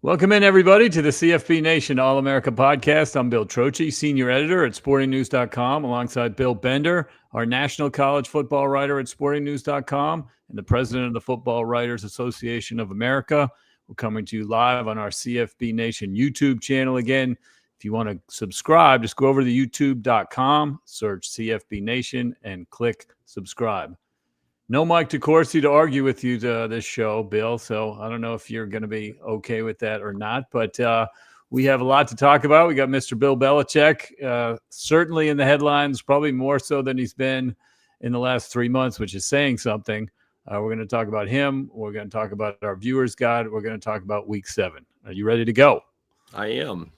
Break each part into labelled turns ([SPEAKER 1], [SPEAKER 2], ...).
[SPEAKER 1] Welcome in, everybody, to the CFB Nation All-America podcast. I'm Bill Trocchi, senior editor at sportingnews.com, alongside Bill Bender, our national college football writer at sportingnews.com, and the president of the Football Writers Association of America. We're coming to you live on our CFB Nation YouTube channel. Again, if you want to subscribe, just go over to youtube.com, search CFB Nation, and click subscribe. No Mike DeCourcy to argue with you this show, Bill. So I don't know if you're going to be okay with that or not. But we have a lot to talk about. We got Mr. Bill Belichick, certainly in the headlines, probably more so than he's been in the last 3 months, which is saying something. We're going to talk about him. We're going to talk about our viewers' guide. We're going to talk about Week 7. Are you ready to go?
[SPEAKER 2] I am.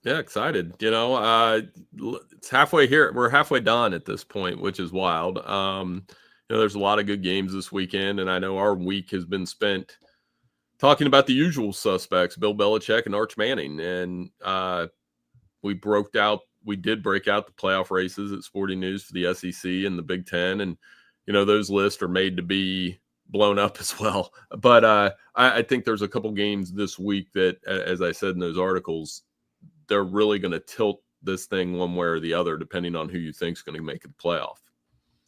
[SPEAKER 2] Yeah, excited. It's halfway here. We're halfway done at this point, which is wild. There's a lot of good games this weekend, and I know our week has been spent talking about the usual suspects, Bill Belichick and Arch Manning. And we did break out the playoff races at Sporting News for the SEC and the Big Ten. And, those lists are made to be blown up as well. But I think there's a couple games this week that, as I said in those articles, they're really going to tilt this thing one way or the other, depending on who you think is going to make it the playoff.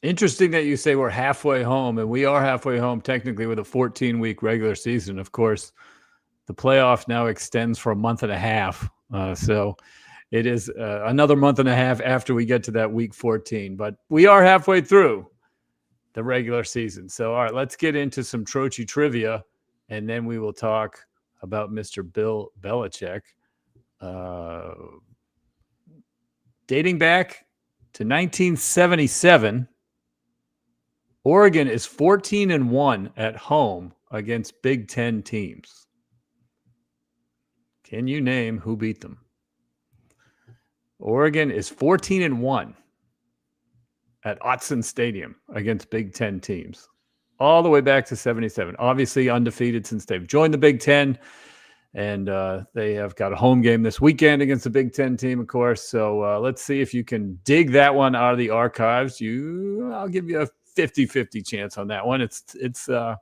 [SPEAKER 1] Interesting that you say we're halfway home, and we are halfway home technically with a 14-week regular season. Of course, the playoff now extends for a month and a half. So it is another month and a half after we get to that week 14. But we are halfway through the regular season. So, all right, let's get into some Trocchi trivia, and then we will talk about Mr. Bill Belichick. Dating back to 1977, Oregon is 14-1 at home against Big Ten teams. Can you name who beat them? Oregon is 14-1 at Autzen Stadium against Big Ten teams, all the way back to 77. Obviously undefeated since they've joined the Big Ten, and they have got a home game this weekend against the Big Ten team, of course. So let's see if you can dig that one out of the archives. I'll give you a 50-50 chance on that one. It's a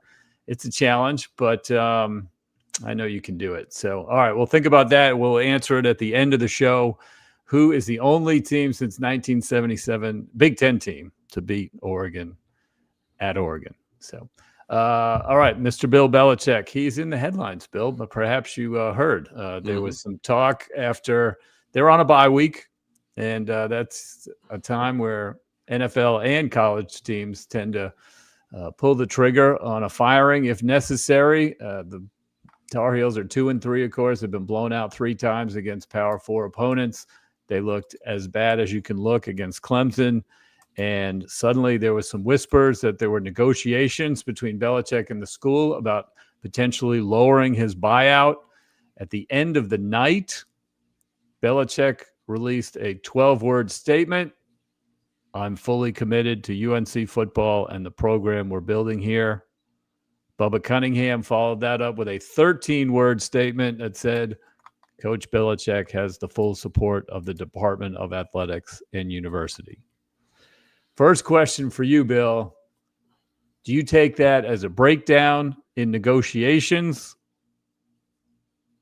[SPEAKER 1] challenge, but I know you can do it. So, all right, we'll think about that. We'll answer it at the end of the show. Who is the only team since 1977, Big Ten team, to beat Oregon at Oregon? So, all right, Mr. Bill Belichick. He's in the headlines, Bill, but perhaps you heard there was some talk after they're on a bye week, and that's a time where NFL and college teams tend to pull the trigger on a firing if necessary. The Tar Heels are 2-3, of course, have been blown out 3 times against Power 4 opponents. They looked as bad as you can look against Clemson. And suddenly there was some whispers that there were negotiations between Belichick and the school about potentially lowering his buyout. At the end of the night, Belichick released a 12-word statement. I'm fully committed to UNC football and the program we're building here. Bubba Cunningham followed that up with a 13-word statement that said, Coach Belichick has the full support of the Department of Athletics and University. First question for you, Bill. Do you take that as a breakdown in negotiations,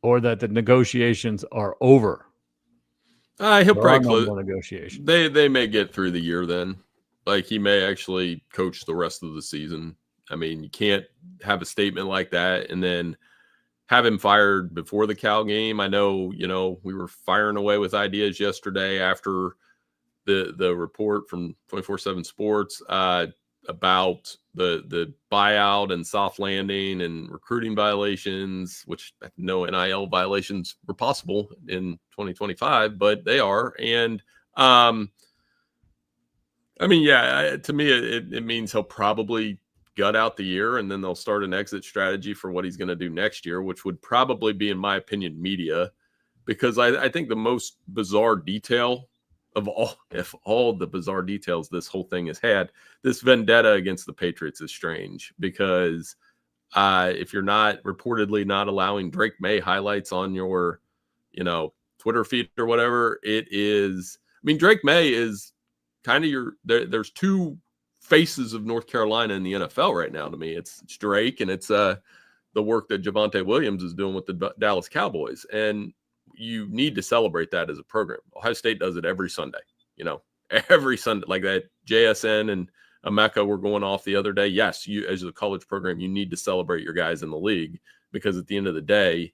[SPEAKER 1] or that the negotiations are over?
[SPEAKER 2] He'll probably close
[SPEAKER 1] negotiations.
[SPEAKER 2] They may get through the year then. Like, he may actually coach the rest of the season. I mean, you can't have a statement like that and then have him fired before the Cal game. I know, we were firing away with ideas yesterday after the report from 24/7 Sports about the buyout and soft landing and recruiting violations, which no NIL violations were possible in 2025, but they are. And to me, it means he'll probably gut out the year, and then they'll start an exit strategy for what he's going to do next year, which would probably be, in my opinion, media, because I think the most bizarre detail of all the bizarre details this whole thing has had, this vendetta against the Patriots is strange, because if you're reportedly not allowing Drake May highlights on your, Twitter feed or whatever, it is. I mean, Drake May is kind of there's two faces of North Carolina in the NFL right now to me. It's Drake and it's the work that Javonte Williams is doing with the Dallas Cowboys. And you need to celebrate that as a program. Ohio State does it every Sunday, every Sunday, like that. JSN and Emeka were going off the other day. Yes, you, as a college program, you need to celebrate your guys in the league, because at the end of the day,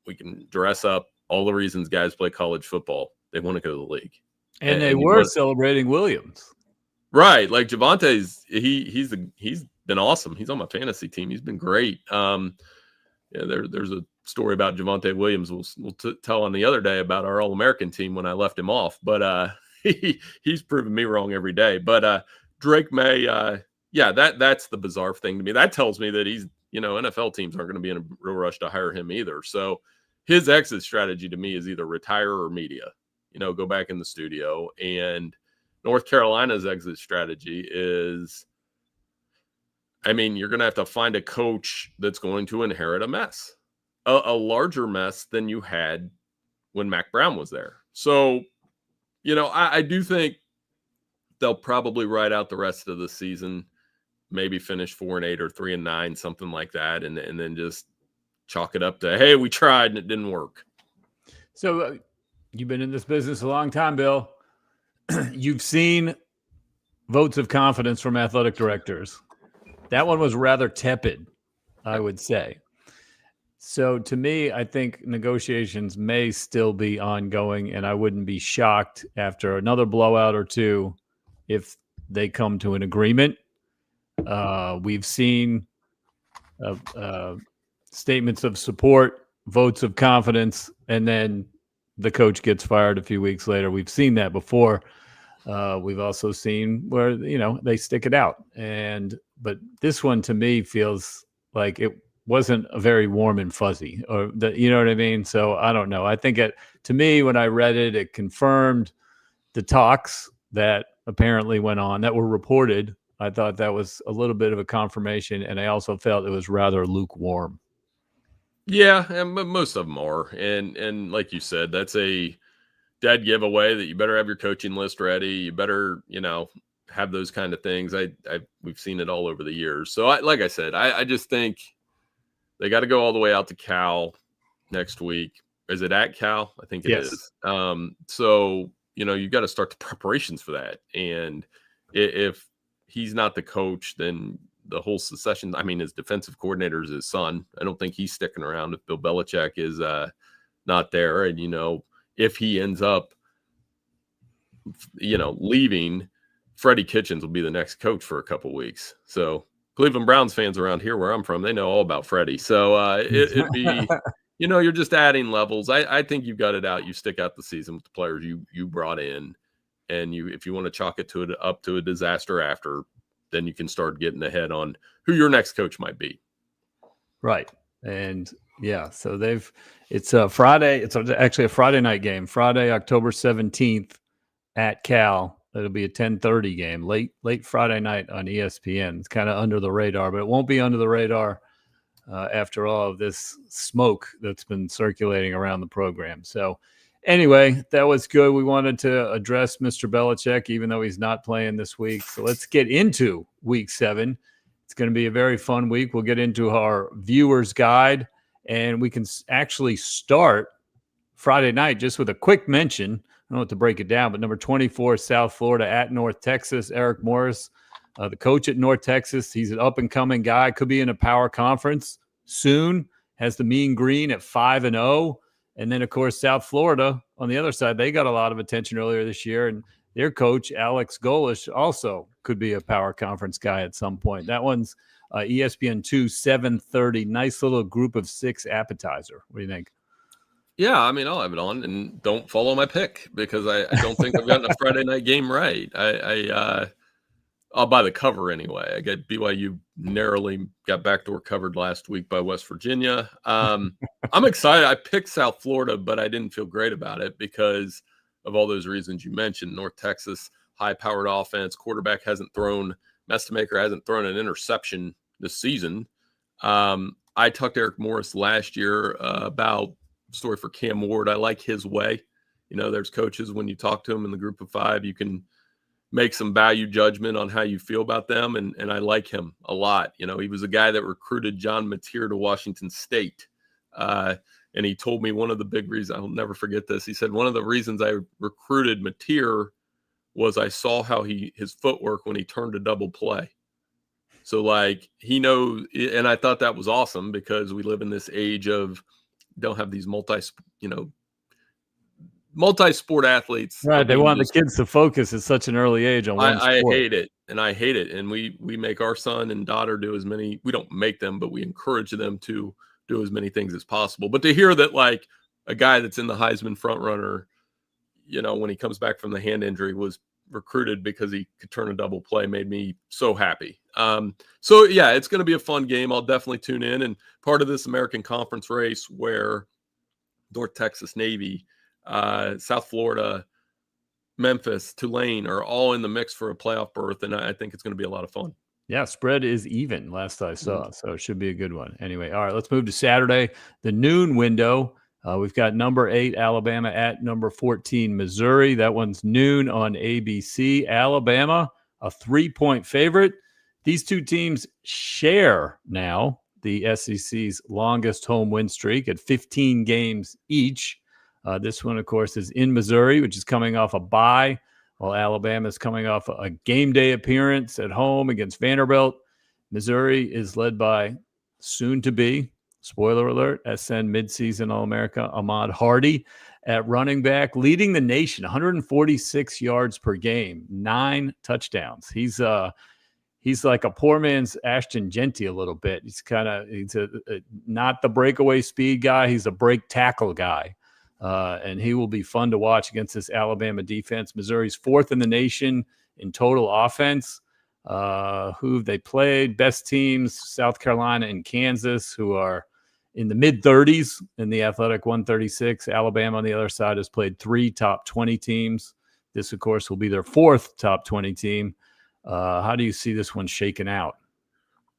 [SPEAKER 2] we can dress up all the reasons guys play college football. They want to go to the league.
[SPEAKER 1] And they were celebrating Williams.
[SPEAKER 2] Right. Like Javonte's, he's been awesome. He's on my fantasy team. He's been great. There's a story about Javonte Williams we'll tell on the other day about our All-American team when I left him off. But he's proven me wrong every day. But Drake May, that's the bizarre thing to me. That tells me that he's, NFL teams aren't going to be in a real rush to hire him either. So his exit strategy to me is either retire or media, go back in the studio. And North Carolina's exit strategy is, you're going to have to find a coach that's going to inherit a mess, a larger mess than you had when Mac Brown was there. So, I do think they'll probably ride out the rest of the season, maybe finish 4-8 or 3-9, something like that. And then just chalk it up to, hey, we tried and it didn't work.
[SPEAKER 1] So you've been in this business a long time, Bill. You've seen votes of confidence from athletic directors. That one was rather tepid, I would say. So to me, I think negotiations may still be ongoing, and I wouldn't be shocked after another blowout or two if they come to an agreement. We've seen statements of support, votes of confidence, and then the coach gets fired a few weeks later. We've seen that before. We've also seen where, they stick it out. But this one to me feels like it wasn't a very warm and fuzzy, you know what I mean? So I don't know. I think to me, when I read it, it confirmed the talks that apparently went on that were reported. I thought that was a little bit of a confirmation. And I also felt it was rather lukewarm.
[SPEAKER 2] Yeah. And most of them are. And like you said, that's a dead giveaway that you better have your coaching list ready. You better, have those kind of things. We've seen it all over the years. So like I said, I just think they got to go all the way out to Cal next week. Is it at Cal? I think it is. So, you got to start the preparations for that. And if he's not the coach, then the whole succession, his defensive coordinator is his son. I don't think he's sticking around if Bill Belichick is not there. And, if he ends up, leaving, Freddie Kitchens will be the next coach for a couple weeks. So Cleveland Browns fans around here where I'm from, they know all about Freddie. So it'd be, you're just adding levels. I think you've got it out. You stick out the season with the players you brought in, and if you want to chalk it up to a disaster after, then you can start getting ahead on who your next coach might be.
[SPEAKER 1] Right. And so it's a Friday. It's actually a Friday night game, Friday, October 17th at Cal. It'll be a 10:30 game, late Friday night on ESPN. It's kind of under the radar, but it won't be under the radar after all of this smoke that's been circulating around the program. So anyway, that was good. We wanted to address Mr. Belichick, even though he's not playing this week. So let's get into week 7. It's going to be a very fun week. We'll get into our viewer's guide, and we can actually start Friday night just with a quick mention. I don't know what to break it down, but number 24, South Florida at North Texas. Eric Morris, the coach at North Texas. He's an up-and-coming guy. Could be in a power conference soon. Has the Mean Green at 5-0. And then, of course, South Florida on the other side, they got a lot of attention earlier this year. And their coach, Alex Golish, also could be a power conference guy at some point. That one's ESPN2, 7:30. Nice little group of 6 appetizer. What do you think?
[SPEAKER 2] Yeah, I'll have it on, and don't follow my pick because I don't think I've gotten a Friday night game right. I'll buy the cover anyway. I got BYU narrowly got backdoor covered last week by West Virginia. I'm excited. I picked South Florida, but I didn't feel great about it because of all those reasons you mentioned. North Texas, high-powered offense, quarterback Mestamaker hasn't thrown an interception this season. I talked to Eric Morris last year about story for Cam Ward. I like his way. There's coaches when you talk to them in the group of 5, you can make some value judgment on how you feel about them. And I like him a lot. You know, he was a guy that recruited John Mateer to Washington State. And he told me one of the big reasons, I'll never forget this. He said, one of the reasons I recruited Mateer was I saw how his footwork when he turned a double play. So like he knows, and I thought that was awesome because we live in this age of don't have these multi-sport athletes.
[SPEAKER 1] Right. They want the kids to focus at such an early age on one sport.
[SPEAKER 2] I hate it. And I hate it. And we make our son and daughter do as many, we don't make them, but we encourage them to do as many things as possible. But to hear that like a guy that's in the Heisman front runner, you know, when he comes back from the hand injury was recruited because he could turn a double play made me so happy. So yeah, it's going to be a fun game. I'll definitely tune in. And part of this American Conference race where North Texas, Navy, South Florida, Memphis, Tulane are all in the mix for a playoff berth. And I think it's going to be a lot of fun.
[SPEAKER 1] Yeah, spread is even last I saw, so it should be a good one. Anyway, all right, let's move to Saturday, the noon window. We've got number 8, Alabama at number 14, Missouri. That one's noon on ABC. Alabama, a 3-point favorite. These two teams share now the SEC's longest home win streak at 15 games each. This one, of course, is in Missouri, which is coming off a bye, while Alabama is coming off a game day appearance at home against Vanderbilt. Missouri is led by soon-to-be, spoiler alert, SN midseason All-America Ahmad Hardy at running back, leading the nation, 146 yards per game, 9 touchdowns. He's like a poor man's Ashton Genty a little bit. He's not the breakaway speed guy. He's a break tackle guy. And he will be fun to watch against this Alabama defense. Missouri's 4th in the nation in total offense. Who have they played? Best teams, South Carolina and Kansas, who are in the mid-30s in the Athletic 136. Alabama on the other side has played 3 top 20 teams. This, of course, will be their 4th top 20 team. How do you see this one shaking out?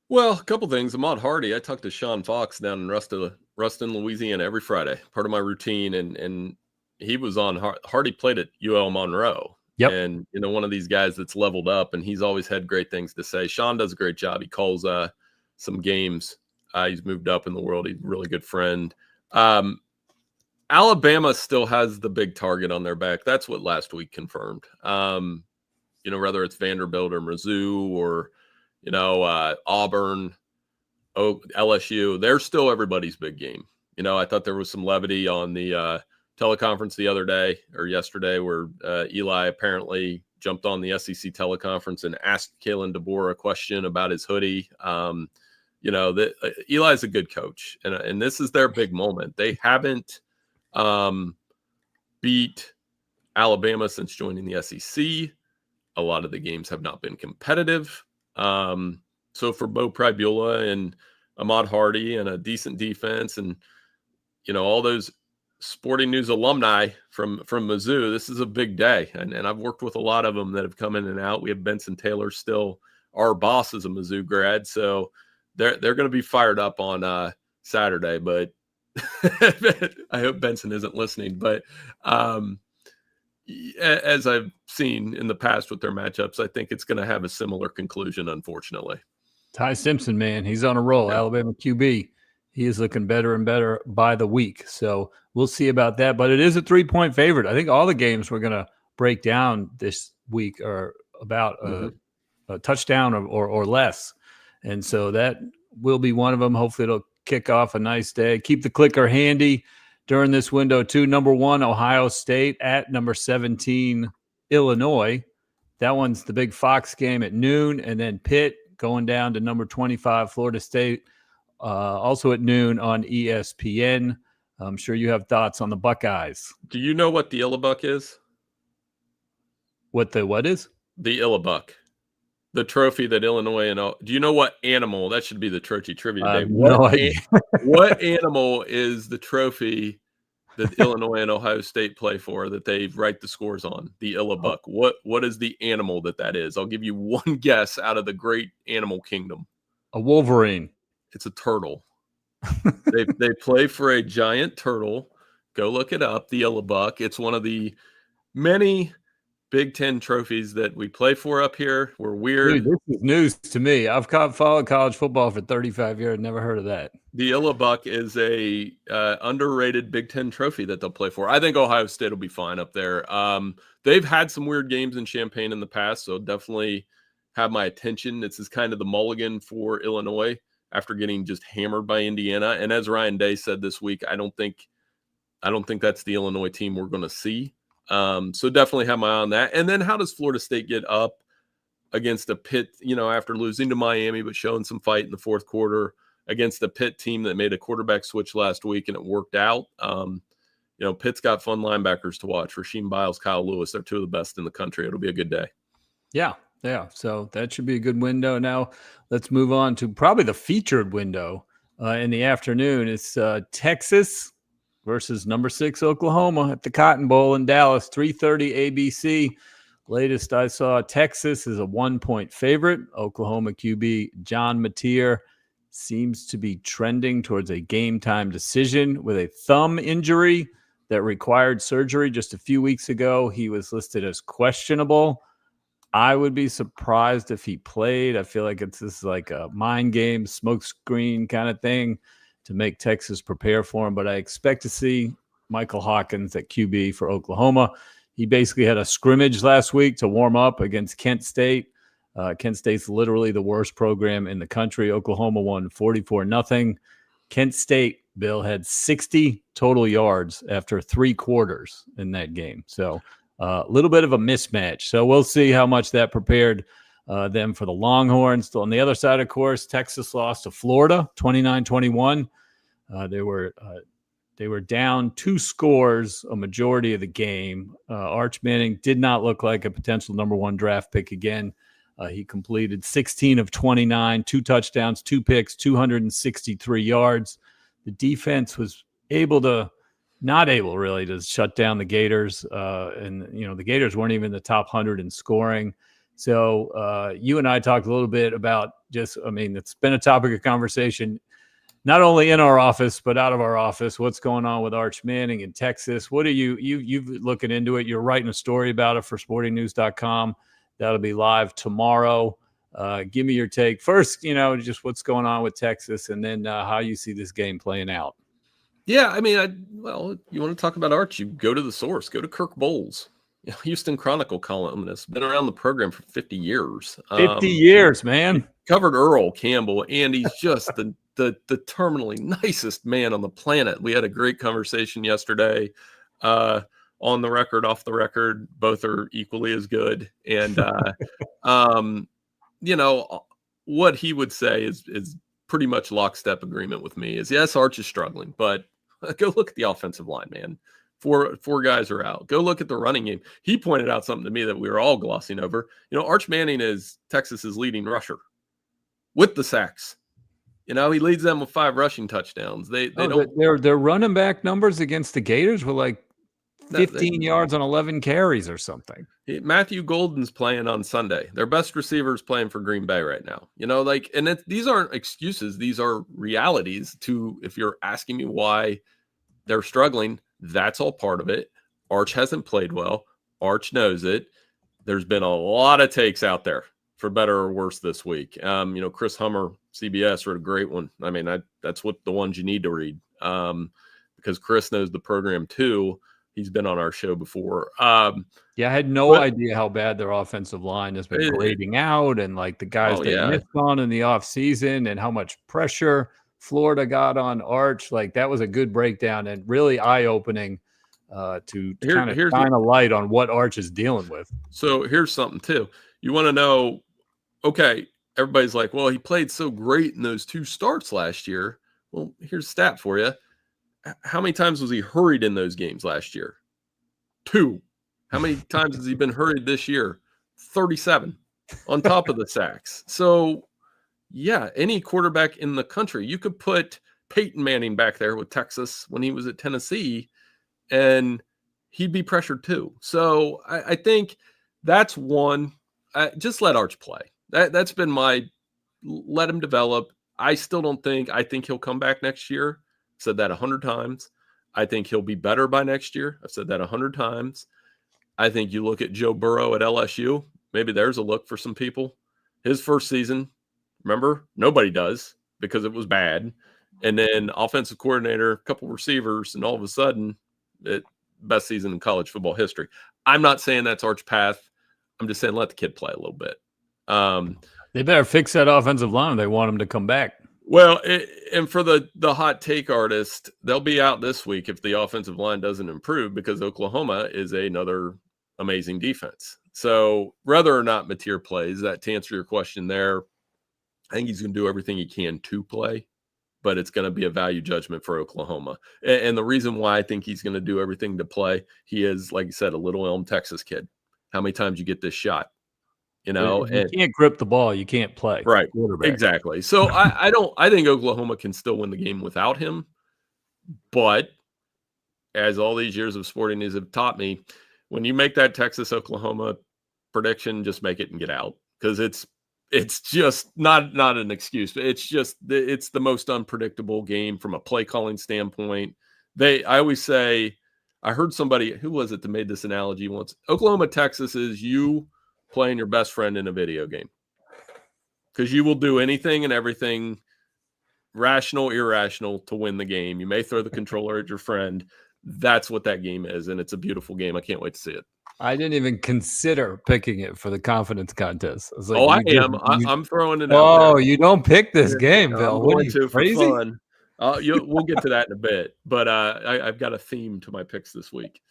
[SPEAKER 2] Well, a couple things. Ahmad Hardy, I talked to Sean Fox down in Ruston, Louisiana every Friday, part of my routine. And he was on Hardy played at UL Monroe.
[SPEAKER 1] Yep.
[SPEAKER 2] And, you know, one of these guys that's leveled up and he's always had great things to say. Sean does a great job. He calls some games. He's moved up in the world. He's a really good friend. Alabama still has the big target on their back. That's what last week confirmed. You know, whether it's Vanderbilt or Mizzou or, you know, Auburn, LSU, they're still everybody's big game. You know, I thought there was some levity on the teleconference the other day or yesterday where Eli apparently jumped on the SEC teleconference and asked Kalen DeBoer a question about his hoodie. You know, Eli's a good coach, and this is their big moment. They haven't beat Alabama since joining the SEC. A lot of the games have not been competitive. So for Bo Pribula and Ahmad Hardy and a decent defense and, you know, all those Sporting News alumni from Mizzou, this is a big day. And I've worked with a lot of them that have come in and out. We have Benson Taylor still. Our boss is a Mizzou grad. So they're going to be fired up on Saturday. But I hope Benson isn't listening. But as I've seen in the past with their matchups, I think it's going to have a similar conclusion, unfortunately.
[SPEAKER 1] Ty Simpson, man, he's on a roll. Yeah. Alabama QB. He is looking better and better by the week. So we'll see about that. But it is a 3-point favorite. I think all the games we're going to break down this week are about a touchdown or less. And so that will be one of them. Hopefully it'll kick off a nice day. Keep the clicker handy during this window too. Number 1, Ohio State at number 17, Illinois. That one's the big Fox game at noon. And then Pitt going down to number 25, Florida State. Also at noon on ESPN. I'm sure you have thoughts on the Buckeyes.
[SPEAKER 2] Do you know what the Illabuck is?
[SPEAKER 1] What is?
[SPEAKER 2] The Illabuck. The trophy that Illinois do you know what animal? That should be the Trocchi trivia day. What animal is the trophy that Illinois and Ohio State play for that they write the scores on? The Illabuck. What is the animal that is? I'll give you one guess out of the great animal kingdom.
[SPEAKER 1] A wolverine.
[SPEAKER 2] It's a turtle. They play for a giant turtle. Go look it up. The Illabuck. It's one of the many Big Ten trophies that we play for up here. We're weird.
[SPEAKER 1] Dude, this is news to me. I've followed college football for 35 years. Never heard of that.
[SPEAKER 2] The Illabuck is a underrated Big Ten trophy that they'll play for. I think Ohio State will be fine up there. They've had some weird games in Champaign in the past, so definitely have my attention. This is kind of the mulligan for Illinois after getting just hammered by Indiana. And as Ryan Day said this week, I don't think that's the Illinois team we're going to see. So definitely have my eye on that. And then how does Florida State get up against a Pitt, after losing to Miami, but showing some fight in the fourth quarter against a Pitt team that made a quarterback switch last week and it worked out. Pitt's got fun linebackers to watch. Rasheem Biles, Kyle Lewis, they're two of the best in the country. It'll be a good day.
[SPEAKER 1] Yeah. So that should be a good window. Now let's move on to probably the featured window in the afternoon. It's Texas versus number 6 Oklahoma at the Cotton Bowl in Dallas, 3:30 ABC. Latest I saw, Texas is a 1-point favorite. Oklahoma QB John Mateer seems to be trending towards a game-time decision with a thumb injury that required surgery just a few weeks ago. He was listed as questionable. I would be surprised if he played. I feel like this is like a mind game, smoke screen kind of thing to make Texas prepare for him. But I expect to see Michael Hawkins at QB for Oklahoma. He basically had a scrimmage last week to warm up against Kent State. Kent State's literally the worst program in the country. Oklahoma won 44-0. Kent State, Bill, had 60 total yards after 3 quarters in that game. So a little bit of a mismatch. So we'll see how much that prepared them for the Longhorns. On the other side, of course, Texas lost to Florida, 29-21. They were down 2 scores a majority of the game. Arch Manning did not look like a potential number 1 draft pick again. He completed 16 of 29, 2 touchdowns, 2 picks, 263 yards. The defense was not able really to shut down the Gators. And the Gators weren't even in the top 100 in scoring. So you and I talked a little bit about it's been a topic of conversation, not only in our office, but out of our office. What's going on with Arch Manning in Texas? What are you've looking into it? You're writing a story about it for sportingnews.com. That'll be live tomorrow. Give me your take first, just what's going on with Texas, and then how you see this game playing out.
[SPEAKER 2] Yeah, you want to talk about Arch, you go to the source, go to Kirk Bowles, Houston Chronicle columnist, been around the program for 50 years.
[SPEAKER 1] 50 years, man.
[SPEAKER 2] Covered Earl Campbell, and he's just the terminally nicest man on the planet. We had a great conversation yesterday. On the record, off the record, both are equally as good. And, what he would say is pretty much lockstep agreement with me is, yes, Arch is struggling, but go look at the offensive line, man. Four guys are out. Go look at the running game. He pointed out something to me that we were all glossing over. Arch Manning is Texas's leading rusher with the sacks. He leads them with 5 rushing touchdowns.
[SPEAKER 1] Their running back numbers against the Gators were like 15 yards on 11 carries or something.
[SPEAKER 2] Matthew Golden's playing on Sunday. Their best receiver's playing for Green Bay right now. These aren't excuses. These are realities if you're asking me why they're struggling, that's all part of it. Arch hasn't played well. Arch knows it. There's been a lot of takes out there for better or worse this week. Chris Hummer, CBS, wrote a great one. That's what the ones you need to read because Chris knows the program too. He's been on our show before. I
[SPEAKER 1] had no idea how bad their offensive line has been grading out, and like the guys missed on in the offseason, and how much pressure Florida got on Arch. Like that was a good breakdown and really eye-opening to kind of shine a light on what Arch is dealing with.
[SPEAKER 2] So here's something too. You want to know, okay, everybody's like, well, he played so great in those 2 starts last year. Well, here's a stat for you. How many times was he hurried in those games last year? 2. How many times has he been hurried this year? 37 on top of the sacks. So, yeah, any quarterback in the country, you could put Peyton Manning back there with Texas when he was at Tennessee, and he'd be pressured too. So I think that's one. Just let Arch play. That's been let him develop. I think he'll come back next year. Said that 100 times. I think he'll be better by next year. I've said that 100 times. I think you look at Joe Burrow at LSU, maybe there's a look for some people. His first season, remember, nobody does because it was bad. And then offensive coordinator, a couple receivers, and all of a sudden, best season in college football history. I'm not saying that's Arch path. I'm just saying let the kid play a little bit.
[SPEAKER 1] They better fix that offensive line if they want him to come back.
[SPEAKER 2] Well, and for the hot take artist, they'll be out this week if the offensive line doesn't improve because Oklahoma is another amazing defense. So whether or not Mateer plays, that to answer your question there, I think he's going to do everything he can to play, but it's going to be a value judgment for Oklahoma. And the reason why I think he's going to do everything to play, he is, like you said, a Little Elm, Texas kid. How many times you get this shot? You know,
[SPEAKER 1] if you can't grip the ball, you can't play.
[SPEAKER 2] Right. Exactly. So I think Oklahoma can still win the game without him. But as all these years of sporting news have taught me, when you make that Texas-Oklahoma prediction, just make it and get out. Because it's just not an excuse. It's the most unpredictable game from a play calling standpoint. I always say, I heard somebody, who was it that made this analogy once? Oklahoma, Texas is you playing your best friend in a video game, because you will do anything and everything, rational, irrational, to win the game. You may throw the controller at your friend. That's what that game is, and it's a beautiful game. I can't wait to see it.
[SPEAKER 1] I didn't even consider picking it for the confidence contest. I was like,
[SPEAKER 2] I'm throwing it out there.
[SPEAKER 1] Oh, you don't pick this game, Bill.
[SPEAKER 2] I'm going to for fun. We'll get to that in a bit, but I've got a theme to my picks this week.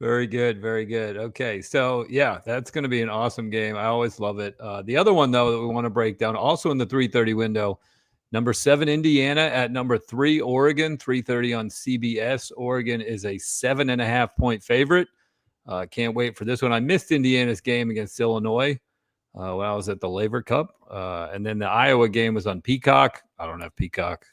[SPEAKER 1] Very good. Very good. Okay. So, yeah, that's going to be an awesome game. I always love it. The other one, though, that we want to break down, also in the 3:30 window, number 7, Indiana at number 3, Oregon, 3:30 on CBS. Oregon is a 7.5-point favorite. Can't wait for this one. I missed Indiana's game against Illinois when I was at the Laver Cup. And then the Iowa game was on Peacock. I don't have Peacock.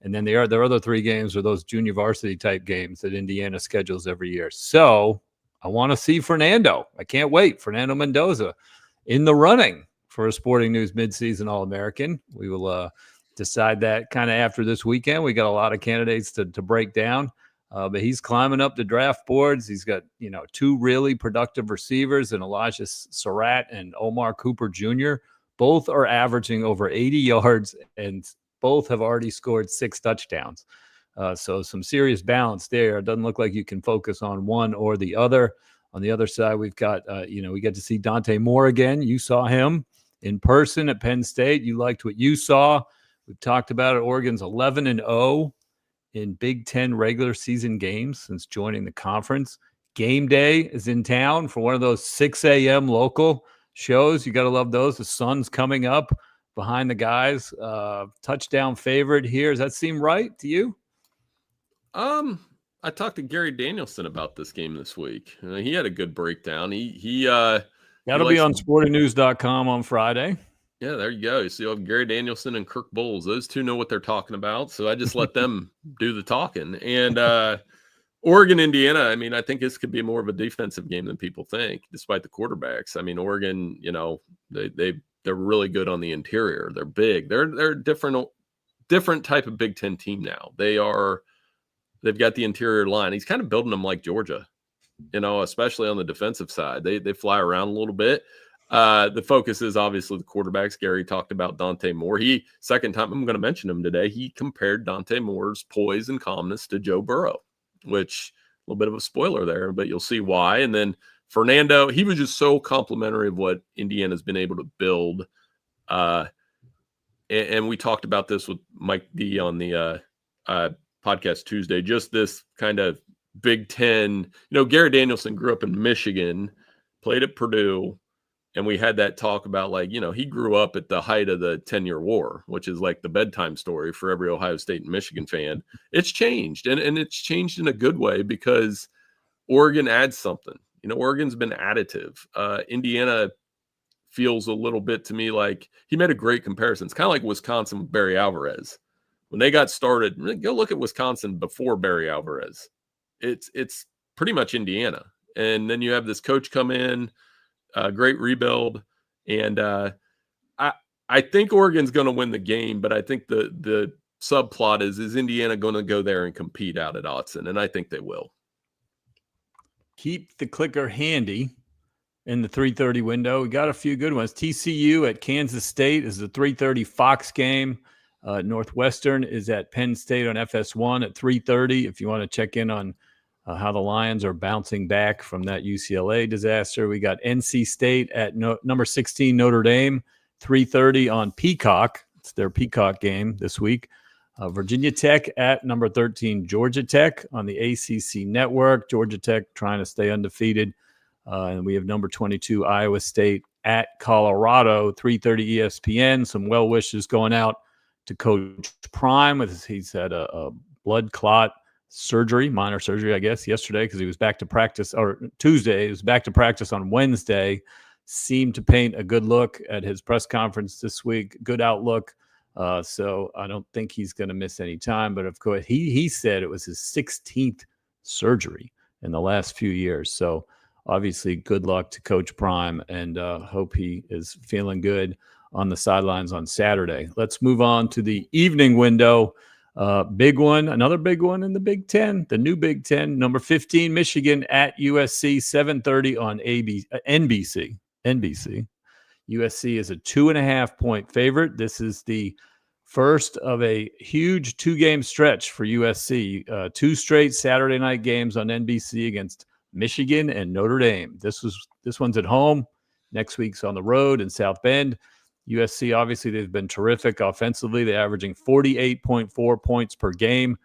[SPEAKER 1] And then their other 3 games are those junior varsity type games that Indiana schedules every year. So I want to see Fernando. I can't wait. Fernando Mendoza in the running for a Sporting News midseason All-American. We will decide that kind of after this weekend. We got a lot of candidates to break down, but he's climbing up the draft boards. He's got 2 really productive receivers, and Elijah Surratt and Omar Cooper Jr. Both are averaging over 80 yards, and both have already scored 6 touchdowns. So some serious balance there. It doesn't look like you can focus on one or the other. On the other side, we've got, we get to see Dante Moore again. You saw him in person at Penn State. You liked what you saw. We've talked about it. Oregon's 11-0 in Big Ten regular season games since joining the conference. Game day is in town for one of those 6 a.m. local shows. You got to love those. The sun's coming up behind the guys. Touchdown favorite here. Does that seem right to you?
[SPEAKER 2] I talked to Gary Danielson about this game this week. He had a good breakdown. That'll
[SPEAKER 1] be on sportingnews.com on Friday.
[SPEAKER 2] Yeah, there you go. You see, Gary Danielson and Kirk Bowles. Those two know what they're talking about. So I just let them do the talking. And Oregon, Indiana, I think this could be more of a defensive game than people think, despite the quarterbacks. Oregon, they're really good on the interior. They're big. They're a different type of Big Ten team now. They've got the interior line. He's kind of building them like Georgia, especially on the defensive side. They fly around a little bit. The focus is obviously the quarterbacks. Gary talked about Dante Moore. Second time I'm going to mention him today, he compared Dante Moore's poise and calmness to Joe Burrow, which a little bit of a spoiler there, but you'll see why. And then Fernando, he was just so complimentary of what Indiana's been able to build. And we talked about this with Mike D on the podcast Tuesday, just this kind of Big Ten. Gary Danielson grew up in Michigan, played at Purdue, and we had that talk about he grew up at the height of the 10-year war, which is like the bedtime story for every Ohio State and Michigan fan. It's changed, and it's changed in a good way because Oregon adds something. Oregon's been additive. Indiana feels a little bit to me like he made a great comparison. It's kind of like Wisconsin with Barry Alvarez. When they got started, go look at Wisconsin before Barry Alvarez. It's pretty much Indiana. And then you have this coach come in, great rebuild. And I think Oregon's going to win the game, but I think the subplot is Indiana going to go there and compete out at Autzen? And I think they will.
[SPEAKER 1] keep the clicker handy in the 3:30 window. We got a few good ones. TCU at Kansas State is the 3:30 Fox game. Northwestern is at Penn State on FS1 at 3:30. If you want to check in on how the Lions are bouncing back from that UCLA disaster. We got NC State at number 16 Notre Dame, 3:30 on Peacock. It's their Peacock game this week. Virginia Tech at number 13 Georgia Tech on the ACC network. Georgia Tech trying to stay undefeated. And we have number 22 Iowa State at Colorado, 3:30 ESPN. Some well wishes going out to Coach Prime. He's had a blood clot surgery, minor surgery, I guess, yesterday because he was back to practice, or Tuesday. He was back to practice on Wednesday. Seemed to paint a good look at his press conference this week. Good outlook. So I don't think he's going to miss any time. But of course, he said it was his 16th surgery in the last few years. So obviously, good luck to Coach Prime, and hope he is feeling good on the sidelines on Saturday. Let's move on to the evening window. Big one, another big one in the Big Ten, the new Big Ten, number 15, Michigan at USC, 7:30 on NBC. USC is a 2.5-point favorite. This is the first of a huge 2-game stretch for USC. 2 straight Saturday night games on NBC against Michigan and Notre Dame. This one's at home. Next week's on the road in South Bend. USC, obviously, they've been terrific offensively. They're averaging 48.4 points per game,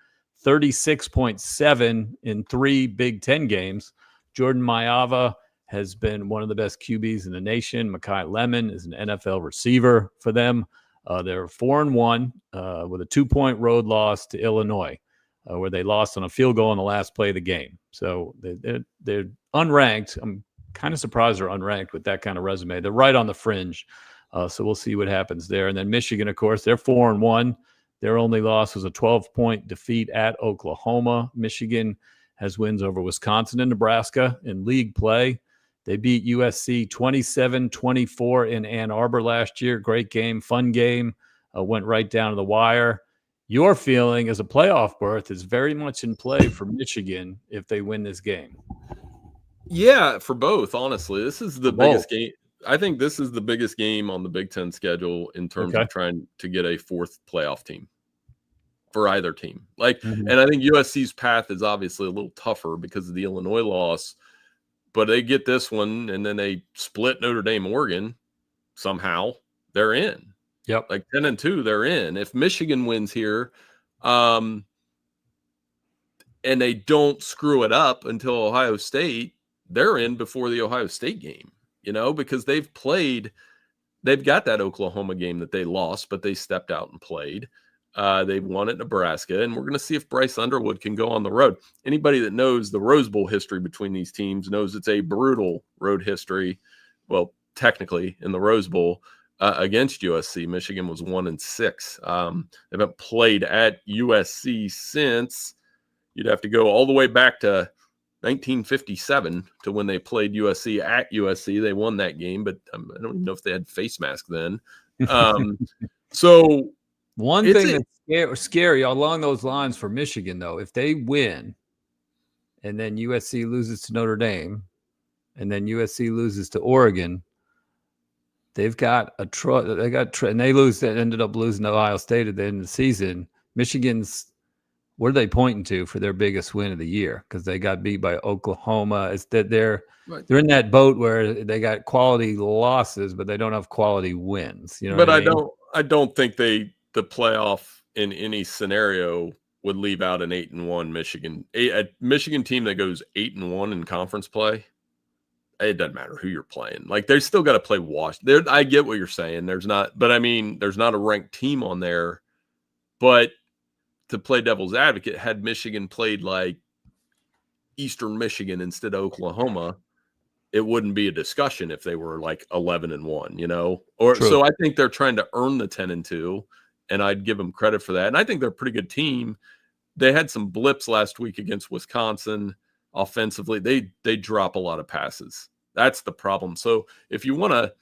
[SPEAKER 1] 36.7 in 3 Big Ten games. Jordan Mailata has been one of the best QBs in the nation. Mekhi Lemon is an NFL receiver for them. They're 4-1 with a 2-point road loss to Illinois, where they lost on a field goal in the last play of the game. So they're unranked. I'm kind of surprised they're unranked with that kind of resume. They're right on the fringe. So we'll see what happens there. And then Michigan, of course, they're 4-1. Their only loss was a 12-point defeat at Oklahoma. Michigan has wins over Wisconsin and Nebraska in league play. They beat USC 27-24 in Ann Arbor last year. Great game, fun game. Went right down to the wire. Your feeling as a playoff berth is very much in play for Michigan if they win this game.
[SPEAKER 2] Yeah, for both, honestly. This is the biggest game. I think this is the biggest game on the Big Ten schedule in terms of trying to get a 4th playoff team for either team. And I think USC's path is obviously a little tougher because of the Illinois loss, but they get this one and then they split Notre Dame, Oregon. Somehow they're in.
[SPEAKER 1] Yep.
[SPEAKER 2] 10-2, they're in. If Michigan wins here, and they don't screw it up until Ohio State, they're in before the Ohio State game. Because they've got that Oklahoma game that they lost, but they stepped out and played. They've won at Nebraska, and we're going to see if Bryce Underwood can go on the road. Anybody that knows the Rose Bowl history between these teams knows it's a brutal road history. Well, technically in the Rose Bowl against USC, Michigan was 1-6. They haven't played at USC since. You'd have to go all the way back to 1957 to when they played USC at USC. They won that game, but I don't even know if they had face mask then. So
[SPEAKER 1] one thing that's scary along those lines for Michigan, though, if they win and then USC loses to Notre Dame and then USC loses to Oregon, they've got and they ended up losing to Ohio State at the end of the season. Michigan's, what are they pointing to for their biggest win of the year? Because they got beat by Oklahoma. It's that they're in that boat where they got quality losses, but they don't have quality wins.
[SPEAKER 2] But I don't think the playoff in any scenario would leave out an 8-1 Michigan. A Michigan team that goes 8-1 in conference play. It doesn't matter who you're playing. They still got to play Washington. I get what you're saying. There's not a ranked team on there, but to play devil's advocate, had Michigan played Eastern Michigan instead of Oklahoma, it wouldn't be a discussion if they were 11-1, Or True. So I think they're trying to earn the 10-2, and I'd give them credit for that. And I think they're a pretty good team. They had some blips last week against Wisconsin offensively. They drop a lot of passes. That's the problem. So if you want to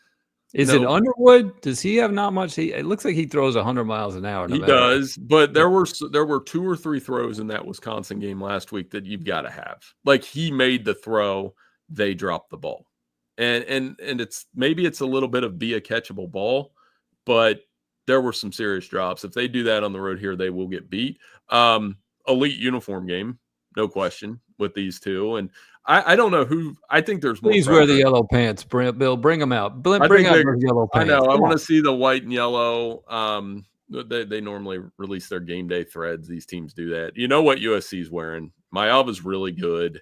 [SPEAKER 1] Is it Underwood? Does he have not much? It looks like he throws 100 miles an hour.
[SPEAKER 2] He does, but there were 2 or 3 throws in that Wisconsin game last week that you've got to have. Like, he made the throw, they dropped the ball, and it's maybe it's a little bit of be a catchable ball, but there were some serious drops. If they do that on the road here, they will get beat. Elite uniform game, no question, with these two. And I don't know who. I think there's more.
[SPEAKER 1] Please wear the yellow pants, Bill. Bring them out. Bring out those yellow pants.
[SPEAKER 2] I know. I want to see the white and yellow. They normally release their game day threads. These teams do that. You know what USC's wearing. Mayava's really good,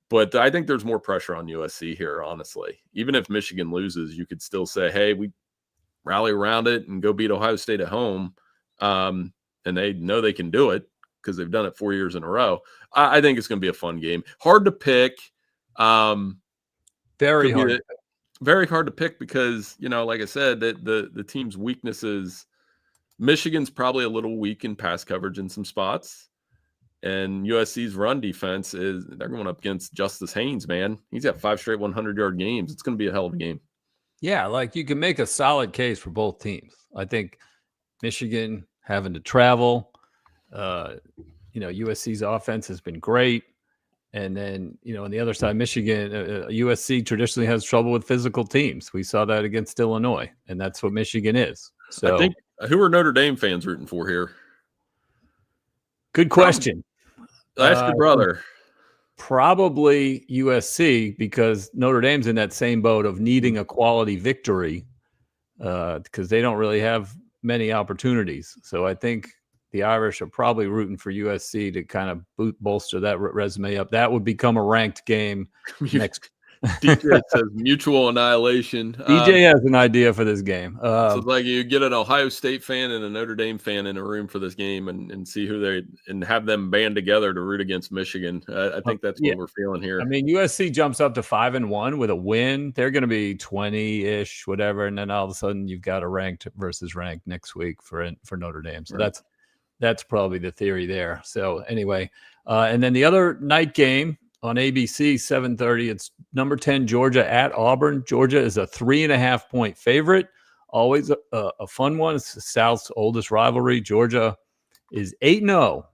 [SPEAKER 2] but I think there's more pressure on USC here, honestly. Even if Michigan loses, you could still say, hey, we rally around it and go beat Ohio State at home. And they know they can do it because they've done it 4 years in a row. I think it's going to be a fun game. Hard to pick.
[SPEAKER 1] Very hard.
[SPEAKER 2] Very hard to pick because, like I said, that the team's weaknesses, Michigan's probably a little weak in pass coverage in some spots. And USC's run defense they're going up against Justice Haynes, man. He's got 5 straight 100-yard games. It's going to be a hell of a game.
[SPEAKER 1] Yeah, like you can make a solid case for both teams. I think Michigan having to travel, USC's offense has been great. And then, on the other side, Michigan, USC traditionally has trouble with physical teams. We saw that against Illinois, and that's what Michigan is. So,
[SPEAKER 2] I think, who are Notre Dame fans rooting for here?
[SPEAKER 1] Good question.
[SPEAKER 2] Ask your brother.
[SPEAKER 1] Probably USC, because Notre Dame's in that same boat of needing a quality victory because they don't really have many opportunities. So I think the Irish are probably rooting for USC to kind of bolster that resume up. That would become a ranked game next.
[SPEAKER 2] DJ says mutual annihilation.
[SPEAKER 1] DJ has an idea for this game.
[SPEAKER 2] So it's like you get an Ohio State fan and a Notre Dame fan in a room for this game and see and have them band together to root against Michigan. I think that's what we're feeling here.
[SPEAKER 1] I mean, USC jumps up to 5-1 with a win. They're going to be 20-ish, whatever. And then all of a sudden you've got a ranked versus ranked next week for Notre Dame. So that's probably the theory there. So anyway, and then the other night game on ABC, 7:30, it's number 10 Georgia at Auburn. Georgia is a 3.5-point favorite. Always a fun one. It's the South's oldest rivalry. Georgia is 8-0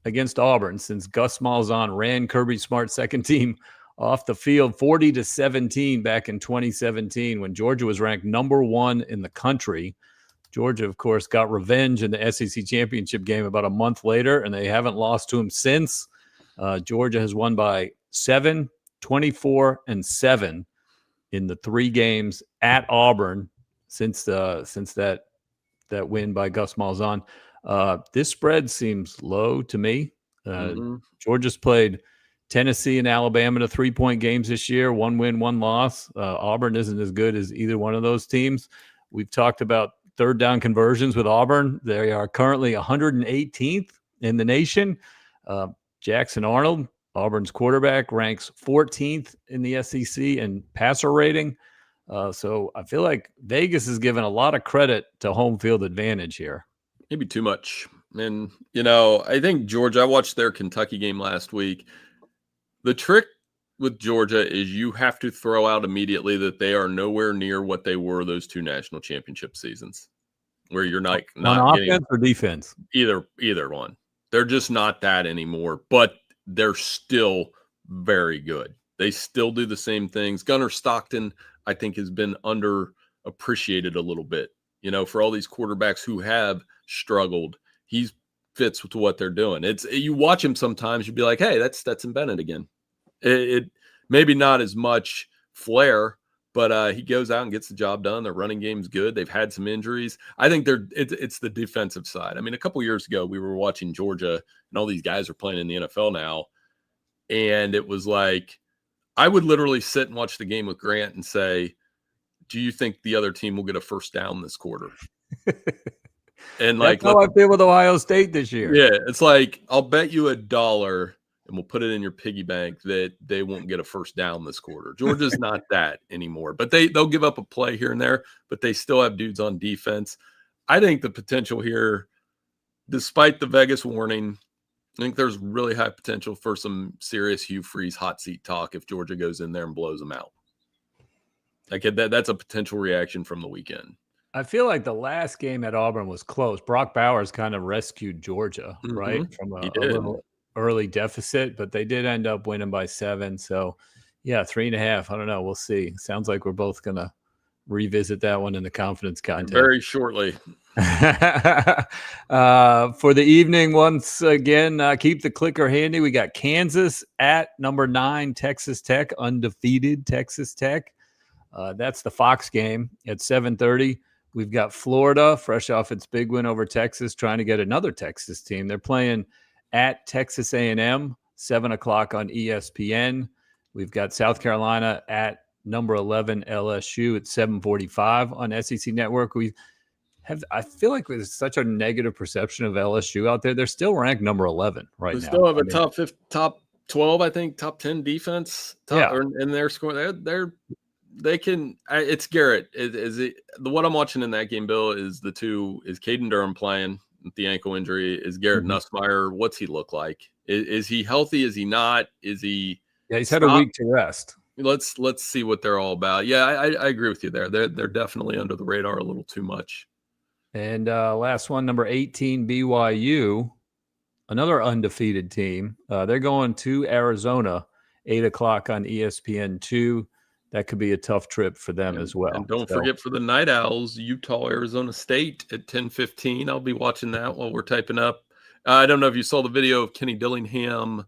[SPEAKER 1] against Auburn since Gus Malzahn ran Kirby Smart's second team off the field 40-17 back in 2017 when Georgia was ranked number 1 in the country. Georgia, of course, got revenge in the SEC championship game about a month later, and they haven't lost to him since. Georgia has won by 7, 24, and 7 in the 3 games at Auburn since that win by Gus Malzahn. This spread seems low to me. Georgia's played Tennessee and Alabama to 3-point games this year, 1 win, 1 loss. Auburn isn't as good as either one of those teams. We've talked about third down conversions with Auburn. They are currently 118th in the nation. Jackson Arnold, Auburn's quarterback, ranks 14th in the SEC in passer rating. So I feel like Vegas is giving a lot of credit to home field advantage here.
[SPEAKER 2] Maybe too much. And, I think Georgia, I watched their Kentucky game last week. The trick with Georgia is you have to throw out immediately that they are nowhere near what they were those 2 national championship seasons, where you're not
[SPEAKER 1] on offense or defense.
[SPEAKER 2] Either one. They're just not that anymore, but they're still very good. They still do the same things. Gunnar Stockton, I think, has been underappreciated a little bit. For all these quarterbacks who have struggled, he fits with what they're doing. You watch him sometimes, you'd be like, hey, that's Stetson Bennett again. It maybe not as much flair, but he goes out and gets the job done. Their running game's good. They've had some injuries. I think it's the defensive side. I mean, a couple years ago, we were watching Georgia, and all these guys are playing in the NFL now. And it was like, I would literally sit and watch the game with Grant and say, do you think the other team will get a first down this quarter? And
[SPEAKER 1] that's how I feel with Ohio State this year.
[SPEAKER 2] Yeah, it's like, I'll bet you $1 and we'll put it in your piggy bank that they won't get a first down this quarter. Georgia's not that anymore, but they'll give up a play here and there, but they still have dudes on defense. I think the potential here, despite the Vegas warning, I think there's really high potential for some serious Hugh Freeze hot seat talk if Georgia goes in there and blows them out. That's a potential reaction from the weekend.
[SPEAKER 1] I feel like the last game at Auburn was close. Brock Bowers kind of rescued Georgia, right, from a little early deficit, but they did end up winning by 7. So, yeah, 3.5. I don't know. We'll see. Sounds like we're both going to revisit that one in the confidence contest
[SPEAKER 2] very shortly.
[SPEAKER 1] For the evening, once again, keep the clicker handy. We got Kansas at number 9, Texas Tech, undefeated Texas Tech. That's the Fox game at 7:30. We've got Florida, fresh off its big win over Texas, trying to get another Texas team. They're playing at Texas A&M, 7 o'clock on ESPN. We've got South Carolina at number 11 LSU at 7:45 on SEC Network. I feel like there's such a negative perception of LSU out there. They're still ranked number 11 right now.
[SPEAKER 2] They still have a top 12, I think, top 10 defense. And they're scoring. They can. It's Garrett. What I'm watching in that game, Bill, is Caden Durham playing with the ankle injury. Is Garrett Nussmeier? What's he look like? Is he healthy? Is he not? Is he?
[SPEAKER 1] Yeah, he's had a week to rest.
[SPEAKER 2] Let's see what they're all about. Yeah, I agree with you there. They're definitely under the radar a little too much.
[SPEAKER 1] And last one, number 18, BYU, another undefeated team. They're going to Arizona, 8 o'clock on ESPN2. That could be a tough trip for them as well.
[SPEAKER 2] And don't forget for the Night Owls, Utah, Arizona State at 10:15. I'll be watching that while we're typing up. I don't know if you saw the video of Kenny Dillingham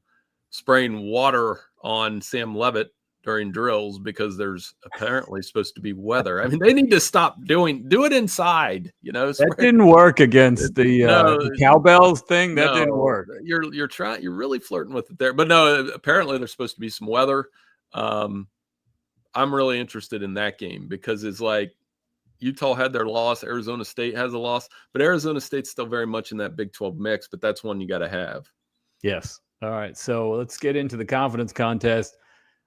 [SPEAKER 2] spraying water on Sam Levitt during drills because there's apparently supposed to be weather. I mean, they need to stop do it inside,
[SPEAKER 1] That didn't work against the cowbells thing. That didn't work.
[SPEAKER 2] You're really flirting with it there. But no, apparently there's supposed to be some weather. I'm really interested in that game because it's like Utah had their loss, Arizona State has a loss, but Arizona State's still very much in that Big 12 mix, but that's one you got to have.
[SPEAKER 1] Yes. All right. So let's get into the confidence contest.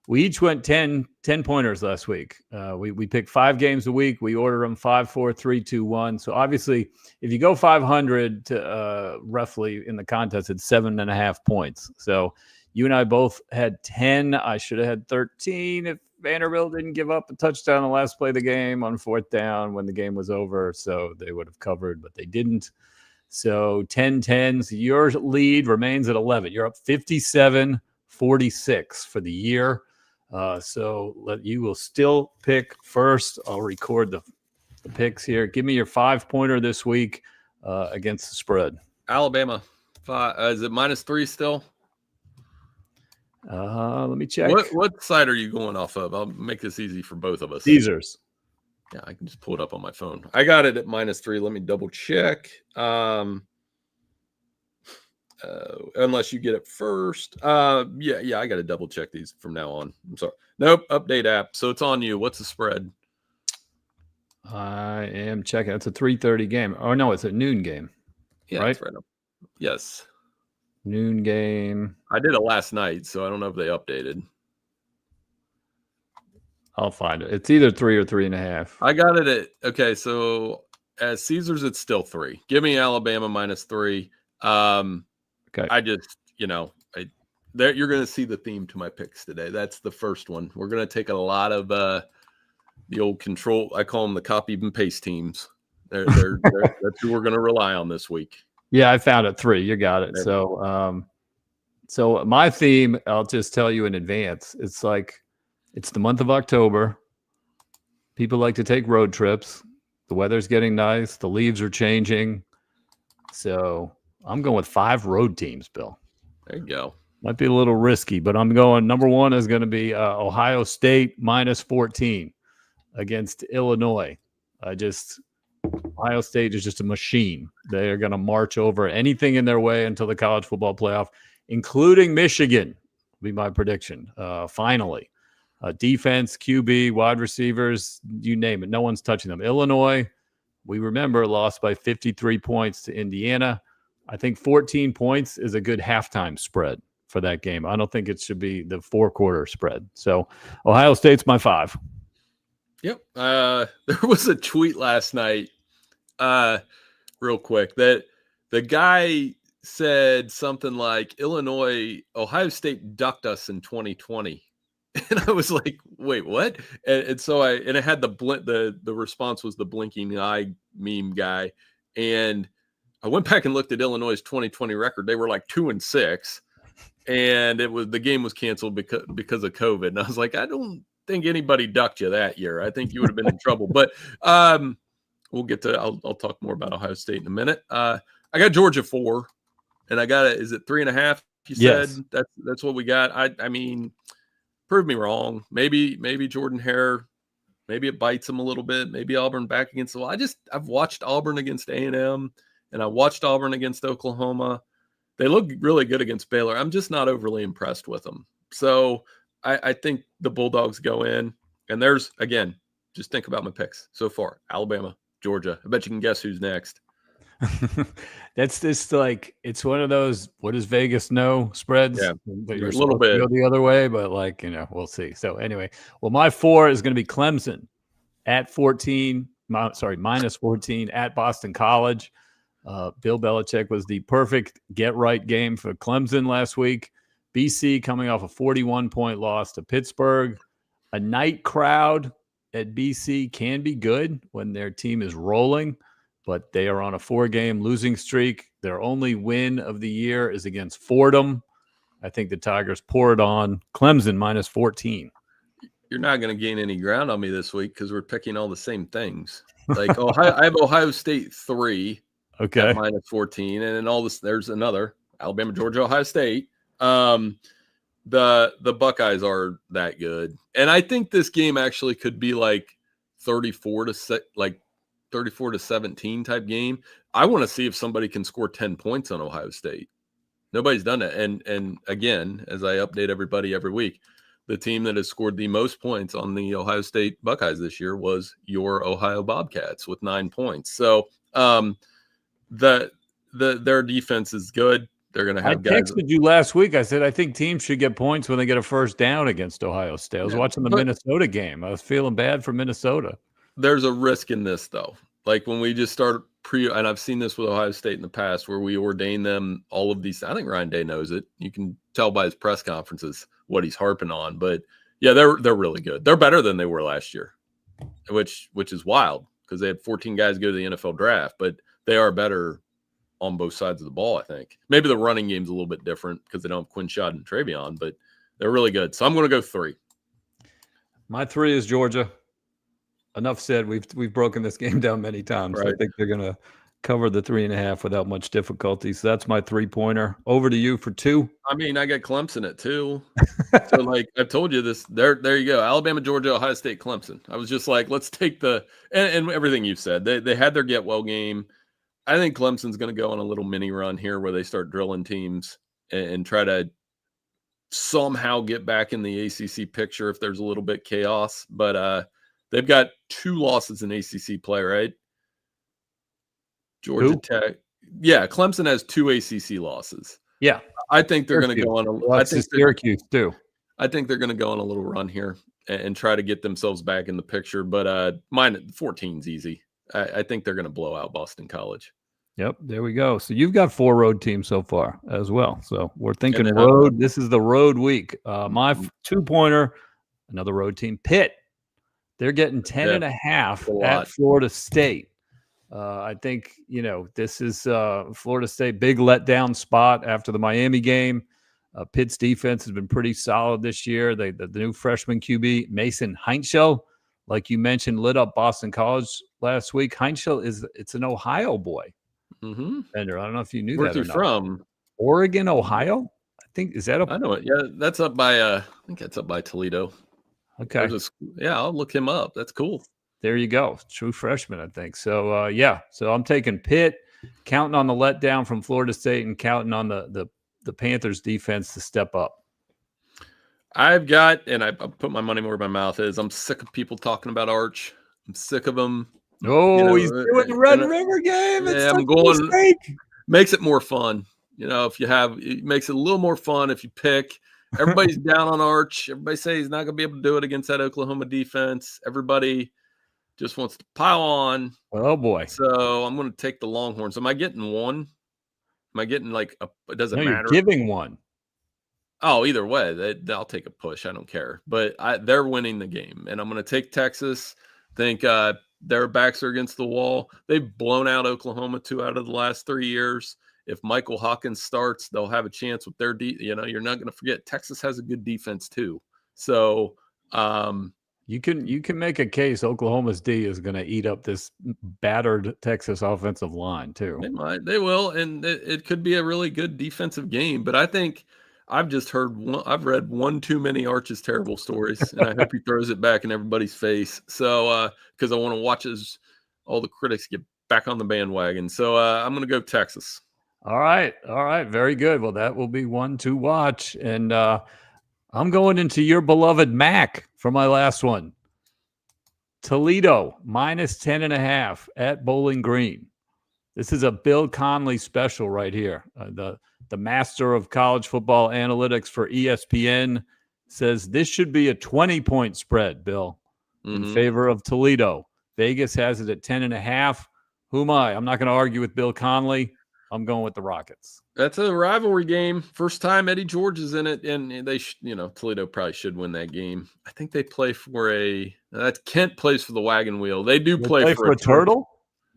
[SPEAKER 1] We each went 10 pointers last week. We picked 5 games a week. We order them 5, 4, 3, 2, 1. So obviously, if you go 500 to roughly in the contest, it's 7.5 points. So you and I both had 10. I should have had 13 if Vanderbilt didn't give up a touchdown on the last play of the game on 4th down when the game was over. So they would have covered, but they didn't. So 10-10s. Your lead remains at 11. You're up 57-46 for the year. So you will still pick first. I'll record the picks here. Give me your 5-pointer this week against the spread.
[SPEAKER 2] Alabama. Is it -3 still?
[SPEAKER 1] Let me check.
[SPEAKER 2] What side are you going off of? I'll make this easy for both of us.
[SPEAKER 1] Caesars.
[SPEAKER 2] Yeah, I can just pull it up on my phone. I got it at -3. Let me double check. Unless you get it first. Yeah, I got to double check these from now on. I'm sorry. Nope, update app. So it's on you. What's the spread?
[SPEAKER 1] I am checking. It's a 3:30 game. Oh, no, it's a noon game.
[SPEAKER 2] Yeah,
[SPEAKER 1] right?
[SPEAKER 2] That's right. Yes.
[SPEAKER 1] Noon game.
[SPEAKER 2] I did it last night, so I don't know if they updated.
[SPEAKER 1] I'll find it. It's either 3 or 3.5.
[SPEAKER 2] I got it okay. So at Caesars, it's still 3. Give me Alabama -3.
[SPEAKER 1] Okay.
[SPEAKER 2] I just, you're going to see the theme to my picks today. That's the first one. We're going to take a lot of the old control. I call them the copy and paste teams. That's who we're going to rely on this week.
[SPEAKER 1] Yeah, I found it 3. You got it. So my theme, I'll just tell you in advance. It's like it's the month of October. People like to take road trips. The weather's getting nice. The leaves are changing. So I'm going with 5 road teams, Bill.
[SPEAKER 2] There you go.
[SPEAKER 1] Might be a little risky, but I'm going. Number 1 is going to be Ohio State -14 against Illinois. Ohio State is just a machine. They are going to march over anything in their way until the college football playoff, including Michigan, will be my prediction. Finally, defense, QB, wide receivers, you name it. No one's touching them. Illinois, we remember, lost by 53 points to Indiana. I think 14 points is a good halftime spread for that game. I don't think it should be the 4-quarter spread. So Ohio State's my 5.
[SPEAKER 2] Yep. There was a tweet last night, real quick, that the guy said something like Ohio State ducked us in 2020. And I was like, wait, what? And so it had the response was the blinking eye meme guy. And I went back and looked at Illinois' 2020 record. They were like 2-6, and the game was canceled because of COVID. And I was like, I don't think anybody ducked you that year. I think you would have been in trouble. But we'll get to. I'll talk more about Ohio State in a minute. I got Georgia 4, and I got is it 3.5? You said that's what we got. I mean, prove me wrong. Maybe Jordan Hare. Maybe it bites him a little bit. Maybe Auburn back against the wall. I've watched Auburn against A&M, and I watched Auburn against Oklahoma. They look really good against Baylor. I'm just not overly impressed with them. So I think the Bulldogs go in. And there's, again, just think about my picks so far. Alabama, Georgia. I bet you can guess who's next.
[SPEAKER 1] That's just like, it's one of those, what does Vegas know spreads?
[SPEAKER 2] Yeah,
[SPEAKER 1] You're
[SPEAKER 2] a little bit.
[SPEAKER 1] go the other way, but like, we'll see. So anyway, well, my 4 is going to be Clemson at 14. Minus 14 at Boston College. Bill Belichick was the perfect get-right game for Clemson last week. BC coming off a 41-point loss to Pittsburgh. A night crowd at BC can be good when their team is rolling, but they are on a 4-game losing streak. Their only win of the year is against Fordham. I think the Tigers pour it on. Clemson minus 14.
[SPEAKER 2] You're not going to gain any ground on me this week because we're picking all the same things. Like I have Ohio State 3.
[SPEAKER 1] Okay.
[SPEAKER 2] Minus 14. And then all this, there's another Alabama, Georgia, Ohio State. The Buckeyes are that good. And I think this game actually could be like 34 to 17 type game. I want to see if somebody can score 10 points on Ohio State. Nobody's done it. And again, as I update everybody every week, the team that has scored the most points on the Ohio State Buckeyes this year was your Ohio Bobcats with 9 points. So, their defense is good. They're going to have guys.
[SPEAKER 1] I texted you last week. I said I think teams should get points when they get a first down against Ohio State. I was watching the Minnesota game. I was feeling bad for Minnesota.
[SPEAKER 2] There's a risk in this, though. Like when we just start and I've seen this with Ohio State in the past, where we ordain them all of these. I think Ryan Day knows it. You can tell by his press conferences what he's harping on. But yeah, they're really good. They're better than they were last year, which is wild because they had 14 guys go to the NFL draft, but they are better on both sides of the ball, I think. Maybe the running game's a little bit different because they don't have Quinshad and Travion, but they're really good. So I'm going to go 3.
[SPEAKER 1] My 3 is Georgia. Enough said. We've broken this game down many times. Right. I think they're going to cover the 3.5 without much difficulty. So that's my 3-pointer. Over to you for 2.
[SPEAKER 2] I mean, I got Clemson at 2. So like I've told you this, there you go. Alabama, Georgia, Ohio State, Clemson. I was just like, let's take and everything you've said. They had their get well game. I think Clemson's going to go on a little mini run here where they start drilling teams and try to somehow get back in the ACC picture if there's a little bit chaos. But they've got 2 losses in ACC play, right? Georgia Tech. Yeah, Clemson has 2 ACC losses.
[SPEAKER 1] Yeah.
[SPEAKER 2] I think they're going to go on
[SPEAKER 1] Syracuse too.
[SPEAKER 2] I think they're going to go on a little run here and try to get themselves back in the picture. But mine 14's easy. I think they're going to blow out Boston College.
[SPEAKER 1] Yep, there we go. So you've got 4 road teams so far as well. So we're thinking road. This is the road week. My 2-pointer, another road team, Pitt. They're getting 10.5 at Florida State. I think, this is Florida State, big letdown spot after the Miami game. Pitt's defense has been pretty solid this year. The new freshman QB, Mason Heinschel, like you mentioned, lit up Boston College last week. Heinschel it's an Ohio boy.
[SPEAKER 2] Mm-hmm.
[SPEAKER 1] Bender, I don't know if you knew
[SPEAKER 2] Where's
[SPEAKER 1] that or
[SPEAKER 2] he
[SPEAKER 1] not.
[SPEAKER 2] From?
[SPEAKER 1] Oregon, Ohio? I think, is that
[SPEAKER 2] I know it. Yeah, that's up by I think that's up by Toledo.
[SPEAKER 1] Okay.
[SPEAKER 2] I'll look him up. That's cool.
[SPEAKER 1] There you go. True freshman, I think. So, So I'm taking Pitt, counting on the letdown from Florida State and counting on the Panthers defense to step up.
[SPEAKER 2] I've got, and I put my money where my mouth is. I'm sick of people talking about Arch. I'm sick of them.
[SPEAKER 1] Oh, he's doing the Red River game.
[SPEAKER 2] Yeah, I'm going. Makes it more fun. It makes it a little more fun if you pick. Everybody's down on Arch. Everybody say he's not going to be able to do it against that Oklahoma defense. Everybody just wants to pile on.
[SPEAKER 1] Oh boy!
[SPEAKER 2] So I'm going to take the Longhorns. Am I getting one? Am I getting it doesn't matter?
[SPEAKER 1] You're giving one.
[SPEAKER 2] Oh, either way, they'll take a push. I don't care. But they're winning the game, and I'm going to take Texas. Think their backs are against the wall. They've blown out Oklahoma 2 out of the last 3 years. If Michael Hawkins starts, they'll have a chance with their you're not going to forget Texas has a good defense too. So
[SPEAKER 1] you can make a case Oklahoma's D is going to eat up this battered Texas offensive line too.
[SPEAKER 2] They will, and it could be a really good defensive game. But I think I've read one too many Arch's terrible stories, and I hope he throws it back in everybody's face. So because I want to watch all the critics get back on the bandwagon. So I'm going to go Texas.
[SPEAKER 1] All right, very good. Well, that will be one to watch, and I'm going into your beloved MAC for my last one. Toledo minus 10.5 at Bowling Green. This is a Bill Conley special right here. The master of college football analytics for ESPN says this should be a 20-point spread, Bill, in favor of Toledo. Vegas has it at 10.5. Who am I? I'm not going to argue with Bill Conley. I'm going with the Rockets.
[SPEAKER 2] That's a rivalry game. First time Eddie George is in it, and they, Toledo probably should win that game. I think they play for Kent plays for the Wagon Wheel. They do play for a
[SPEAKER 1] turtle.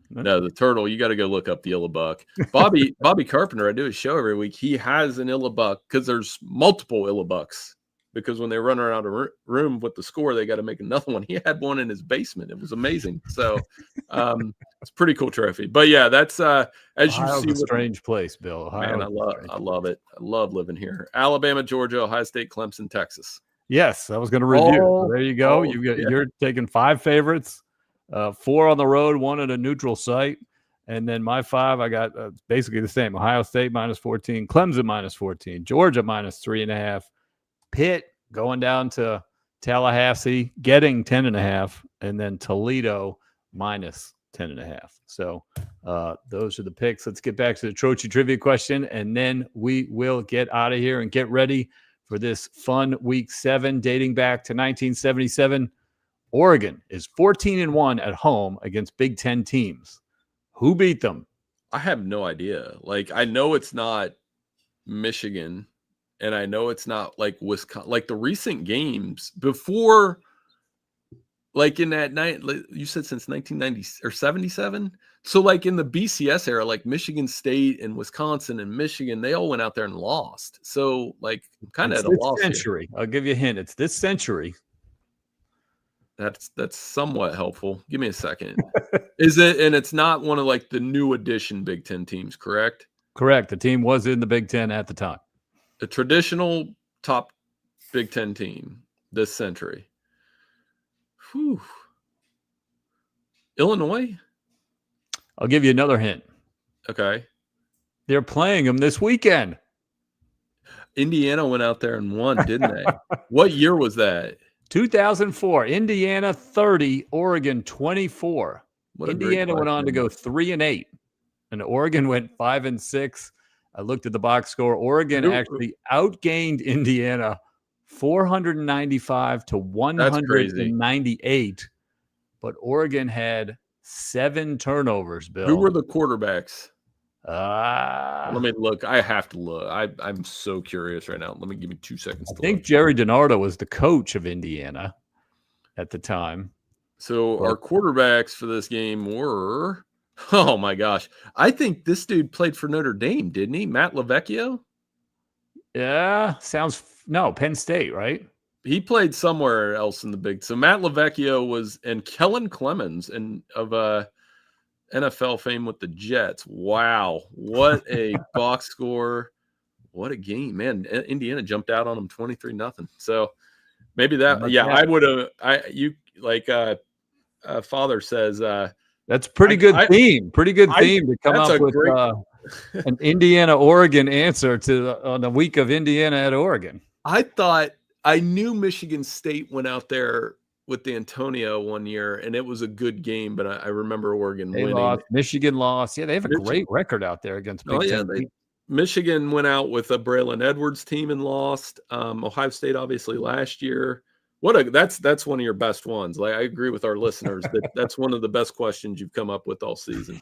[SPEAKER 2] No, the turtle. You got to go look up the Illabuck. Bobby Carpenter. I do a show every week. He has an Illabuck because there's multiple Illabucks. Because when they run around a room with the score, they got to make another one. He had one in his basement. It was amazing. So it's a pretty cool trophy. But yeah, that's as
[SPEAKER 1] Ohio's
[SPEAKER 2] you see,
[SPEAKER 1] a strange place, Bill.
[SPEAKER 2] Man, I love it. I love living here. Alabama, Georgia, Ohio State, Clemson, Texas.
[SPEAKER 1] Yes, I was going to review. So there you go. You're taking 5 favorites, 4 on the road, 1 at a neutral site. And then my 5, I got basically the same. Ohio State minus 14, Clemson minus 14, Georgia minus 3.5. Pitt going down to Tallahassee, getting 10.5, and then Toledo minus 10.5. So those are the picks. Let's get back to the Trocchi trivia question, and then we will get out of here and get ready for this fun Week 7 dating back to 1977. Oregon is 14-1 at home against Big Ten teams. Who beat them?
[SPEAKER 2] I have no idea. I know it's not Michigan. And I know it's not like Wisconsin, like the recent games before, in that night, you said since 1990 or 77. So in the BCS era, Michigan State and Wisconsin and Michigan, they all went out there and lost. So kind of at a loss
[SPEAKER 1] century. Here. I'll give you a hint. It's this century.
[SPEAKER 2] That's somewhat helpful. Give me a second. Is it? And it's not one of the new edition Big Ten teams, correct?
[SPEAKER 1] Correct. The team was in the Big Ten at the time.
[SPEAKER 2] A traditional top Big Ten team this century. Whew. Illinois?
[SPEAKER 1] I'll give you another hint.
[SPEAKER 2] Okay.
[SPEAKER 1] They're playing them this weekend.
[SPEAKER 2] Indiana went out there and won, didn't they? What year was that?
[SPEAKER 1] 2004. Indiana 30, Oregon 24. Indiana went on to go 3-8, and Oregon went 5-6. I looked at the box score. Oregon actually outgained Indiana 495 to 198. But Oregon had 7 turnovers, Bill.
[SPEAKER 2] Who were the quarterbacks?
[SPEAKER 1] Let
[SPEAKER 2] me look. I have to look. I'm so curious right now. Let me give me 2 seconds.
[SPEAKER 1] I think Jerry DiNardo was the coach of Indiana at the time.
[SPEAKER 2] So our quarterbacks for this game were... Oh, my gosh. I think this dude played for Notre Dame, didn't he? Matt LaVecchio?
[SPEAKER 1] Yeah, no, Penn State, right?
[SPEAKER 2] He played somewhere else in the Big. So Matt LaVecchio was, and Kellen Clemens of NFL fame with the Jets. Wow. What a box score. What a game, man. Indiana jumped out on them 23-0. So maybe that, I would have, Father says,
[SPEAKER 1] that's pretty good theme. Pretty good theme to come up with an Indiana-Oregon answer on the week of Indiana at Oregon.
[SPEAKER 2] I knew Michigan State went out there with the Antonio one year, and it was a good game, but I remember Oregon winning.
[SPEAKER 1] Lost. Michigan lost. Yeah, they have a great record out there against Big Ten.
[SPEAKER 2] Michigan went out with a Braylon Edwards team and lost. Ohio State, obviously, last year. That's one of your best ones. I agree with our listeners that that's one of the best questions you've come up with all season.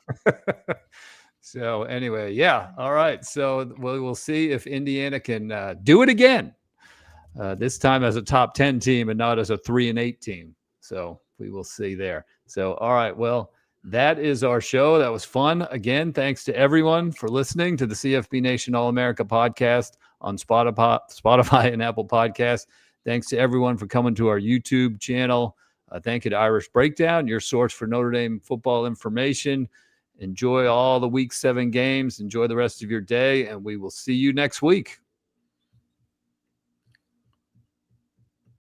[SPEAKER 1] So anyway, yeah. All right. So we'll see if Indiana can do it again. This time as a top 10 team and not as a 3-8 team. So we will see there. So, all right. Well, that is our show. That was fun. Again, thanks to everyone for listening to the CFB Nation All-America podcast on Spotify and Apple Podcasts. Thanks to everyone for coming to our YouTube channel. Thank you to Irish Breakdown, your source for Notre Dame football information. Enjoy all the Week 7 games. Enjoy the rest of your day, and we will see you next week.